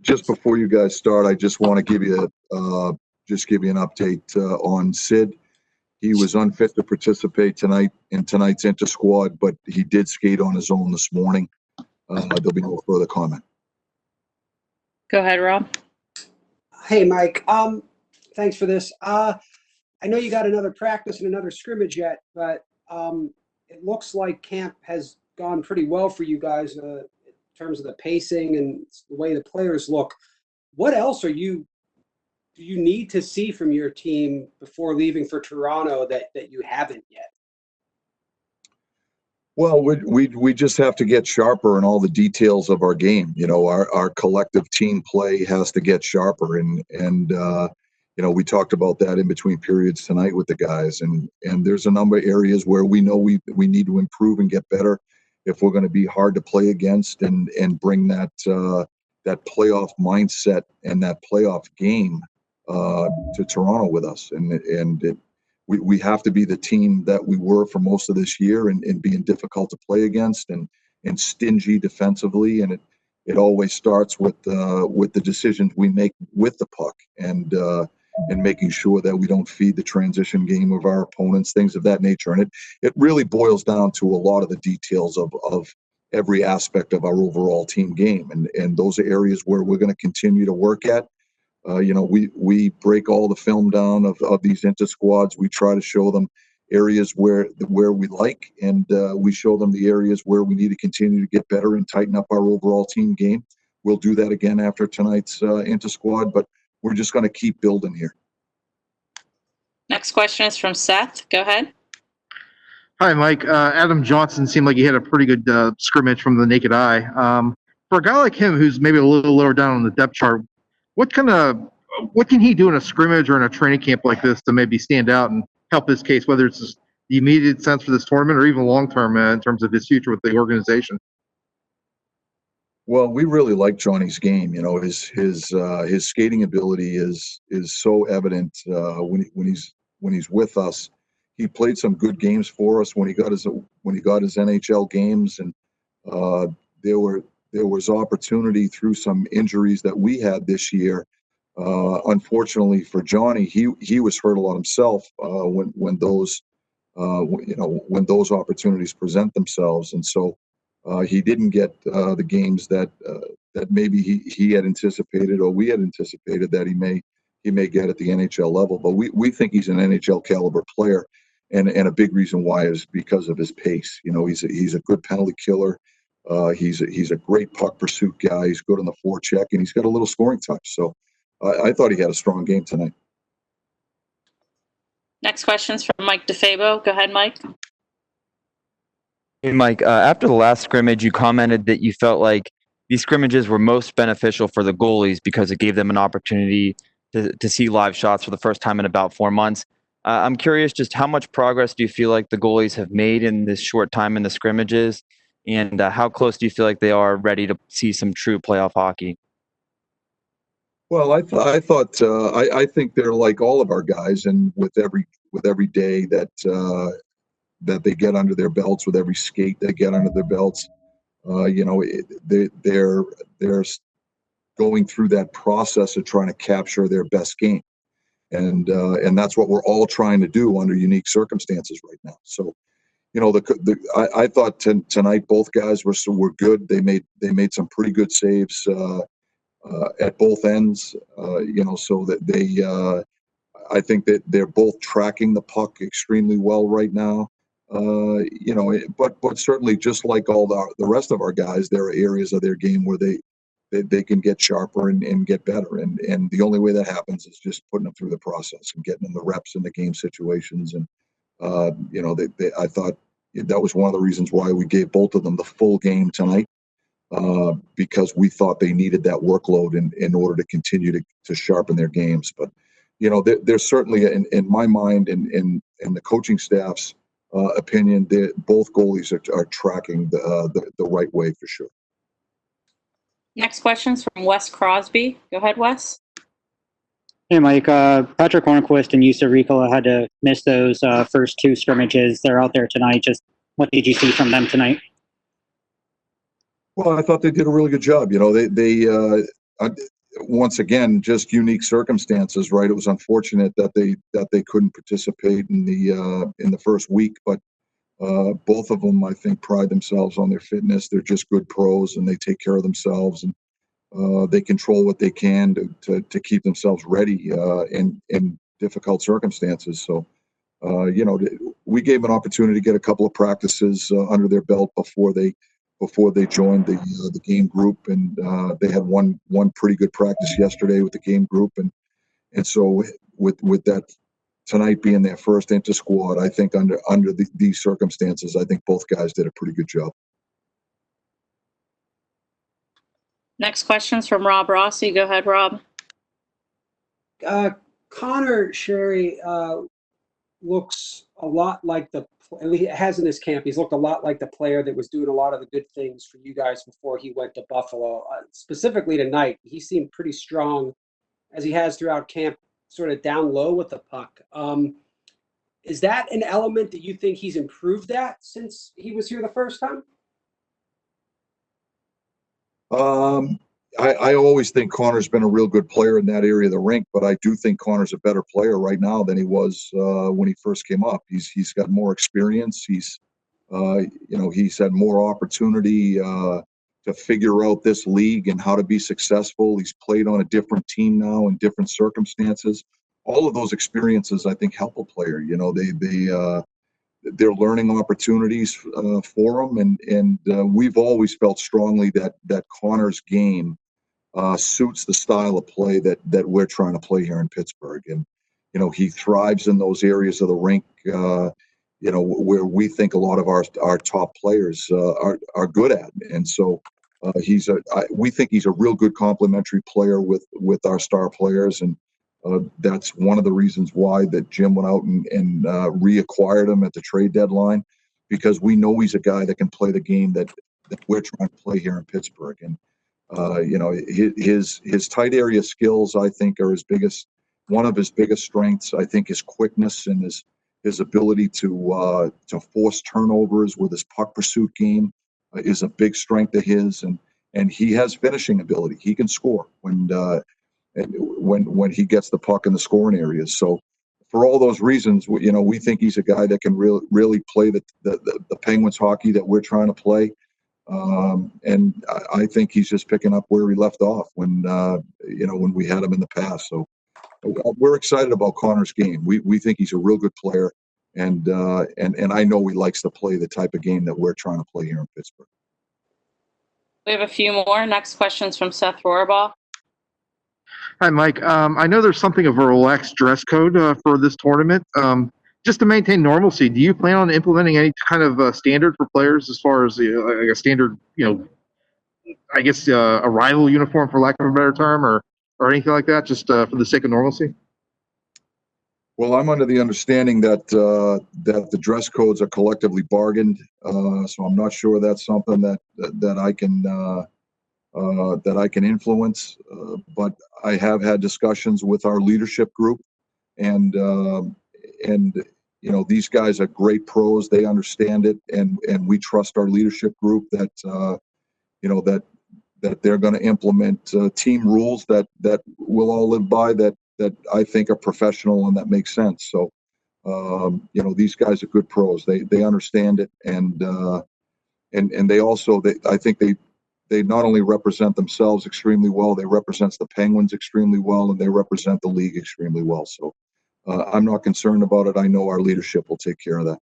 just before you guys start, I just want to give you an update on Sid. He was unfit to participate tonight in tonight's inter-squad, but he did skate on his own this morning. There'll be no further comment. Go ahead, Rob. Hey, Mike. Thanks for this. I know you got another practice and another scrimmage yet, but it looks like camp has gone pretty well for you guys in terms of the pacing and the way the players look. What else do you need to see from your team before leaving for Toronto that you haven't yet? Well, we just have to get sharper in all the details of our game. You know, our collective team play has to get sharper, and you know, we talked about that in between periods tonight with the guys, and there's a number of areas where we know we need to improve and get better if we're going to be hard to play against and bring that playoff mindset and that playoff game to Toronto with us, we have to be the team that we were for most of this year and being difficult to play against and stingy defensively. And it always starts with the decisions we make with the puck and making sure that we don't feed the transition game of our opponents, things of that nature. And it really boils down to a lot of the details of every aspect of our overall team game. And those are areas where we're going to continue to work at. You know, we break all the film down of these inter-squads. We try to show them areas where we like, and we show them the areas where we need to continue to get better and tighten up our overall team game. We'll do that again after tonight's inter-squad, but we're just going to keep building here. Next question is from Seth. Go ahead. Hi, Mike. Adam Johnson seemed like he had a pretty good scrimmage from the naked eye. For a guy like him who's maybe a little lower down on the depth chart, what can he do in a scrimmage or in a training camp like this to maybe stand out and help his case, whether it's the immediate sense for this tournament or even long-term in terms of his future with the organization? Well, we really like Johnny's game. You know, his skating ability is so evident when he's with us. He played some good games for us when he got his NHL games, and there was opportunity through some injuries that we had this year. Unfortunately for Johnny, he was hurt a lot himself when those opportunities present themselves, and so he didn't get the games that maybe he had anticipated or we had anticipated that he may get at the NHL level. But we think he's an NHL caliber player, and a big reason why is because of his pace. You know, he's a good penalty killer. He's a great puck pursuit guy. He's good on the forecheck, and he's got a little scoring touch. So I thought he had a strong game tonight. Next question is from Mike DeFabo. Go ahead, Mike. Hey, Mike, after the last scrimmage, you commented that you felt like these scrimmages were most beneficial for the goalies because it gave them an opportunity to see live shots for the first time in about 4 months. I'm curious, just how much progress do you feel like the goalies have made in this short time in the scrimmages? And how close do you feel like they are ready to see some true playoff hockey? Well, I think they're like all of our guys, and with every day that they get under their belts, with every skate they get under their belts, you know, they're going through that process of trying to capture their best game, and that's what we're all trying to do under unique circumstances right now. So, you know, I thought tonight both guys were good. They made some pretty good saves at both ends. You know, so that I think that they're both tracking the puck extremely well right now. You know, but certainly, just like all the rest of our guys, there are areas of their game where they can get sharper and get better. And the only way that happens is just putting them through the process and getting them the reps in the game situations. And you know, I thought that was one of the reasons why we gave both of them the full game tonight, because we thought they needed that workload in order to continue to sharpen their games. But you know, there's certainly, in my mind and in the coaching staff's opinion, both goalies are tracking the right way for sure. Next question is from Wes Crosby. Go ahead, Wes. Hey, Mike. Patrick Hornqvist and Yusuf Ricola had to miss those first two scrimmages. They're out there tonight. Just what did you see from them tonight? Well, I thought they did a really good job. You know, once again, just unique circumstances, right? It was unfortunate that they couldn't participate in the first week, but both of them, I think, pride themselves on their fitness. They're just good pros, and they take care of themselves, and they control what they can to keep themselves ready in difficult circumstances. So, we gave an opportunity to get a couple of practices under their belt before they joined the game group, and they had one pretty good practice yesterday with the game group, and so with that tonight being their first intra-squad, I think under these circumstances, I think both guys did a pretty good job. Next question's from Rob Rossi. Go ahead, Rob. Conor Sheary looks a lot like he has in his camp. He's looked a lot like the player that was doing a lot of the good things for you guys before he went to Buffalo. Specifically tonight, he seemed pretty strong, as he has throughout camp, sort of down low with the puck. Is that an element that you think he's improved at since he was here the first time? I always think Conor's been a real good player in that area of the rink, but I do think Conor's a better player right now than he was when he first came up. He's got more experience. He's had more opportunity to figure out this league and how to be successful. He's played on a different team now in different circumstances. All of those experiences, I think, help a player. They're learning opportunities for him, and we've always felt strongly that Conor's game suits the style of play that we're trying to play here in Pittsburgh. And he thrives in those areas of the rink where we think a lot of our top players are good at. And so we think he's a real good complementary player with our star players, and that's one of the reasons why that Jim went out and reacquired him at the trade deadline, because we know he's a guy that can play the game that we're trying to play here in Pittsburgh. And his tight area skills, I think, are one of his biggest strengths. I think his quickness and his ability to force turnovers with his puck pursuit game is a big strength of his, and he has finishing ability. He can score when he gets the puck in the scoring areas. So for all those reasons, we think he's a guy that can really play the Penguins hockey that we're trying to play. And I think he's just picking up where he left off when we had him in the past. So we're excited about Conor's game. We think he's a real good player, and I know he likes to play the type of game that we're trying to play here in Pittsburgh. We have a few more. Next question's from Seth Rohrabaugh. Hi, Mike. I know there's something of a relaxed dress code for this tournament. Just to maintain normalcy, do you plan on implementing any kind of standard for players as far as like a standard, I guess arrival uniform, for lack of a better term, or anything like that, just for the sake of normalcy? Well, I'm under the understanding that the dress codes are collectively bargained, so I'm not sure that's something that I can influence. But I have had discussions with our leadership group, and these guys are great pros. They understand it, and we trust our leadership group that they're going to implement team rules that we'll all live by, that I think are professional and that make sense. So these guys are good pros. They understand it, and they also I think they not only represent themselves extremely well, they represent the Penguins extremely well, and they represent the league extremely well. So I'm not concerned about it. I know our leadership will take care of that.